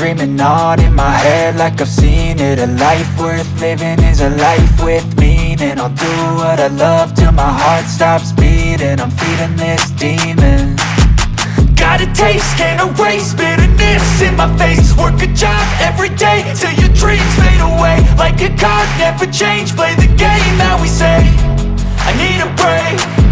dreaming on in my head like I've seen it. A life worth living is a life with meaning. I'll do what I love till my heart stops beating. I'm feeding this demon. Got a taste, can't erase bitterness in my face. Work a job every day till your dreams fade away. Like a card, never change, play the game that we say. I need a break.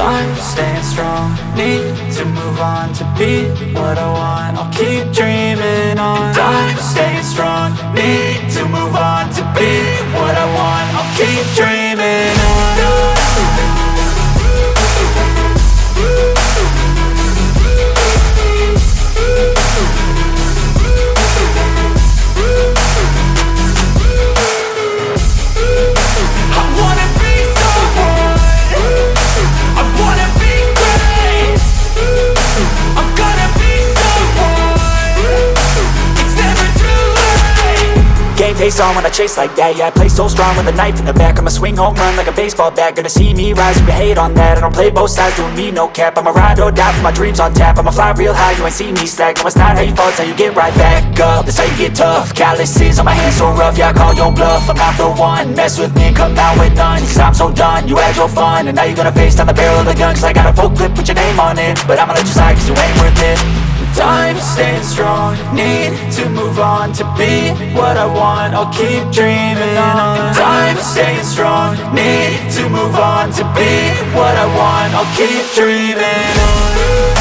I'm staying strong, need to move on to be what I want. I'll keep dreaming on. I'm staying strong, need to move on to be what I want. I'll keep dreaming on. Face on when I chase like that, yeah, I play so strong with a knife in the back. I'ma swing home run like a baseball bat. Gonna see me rise, you can hate on that. I don't play both sides, doing me no cap. I'ma ride or die for my dreams on tap. I'ma fly real high, you ain't see me slack. No, it's not how you fall, it's how you get right back up. That's how you get tough, calluses on my hands so rough. Yeah, I call your bluff, I'm not the one. Mess with me and come out with none, cause I'm so done. You had your fun, and now you're gonna face down the barrel of the gun. Cause I got a full clip with your name on it, but I'ma let you slide cause you ain't worth it. I'm staying strong, need to move on to be what I want. I'll keep dreaming on. I'm staying strong, need to move on to be what I want. I'll keep dreaming on.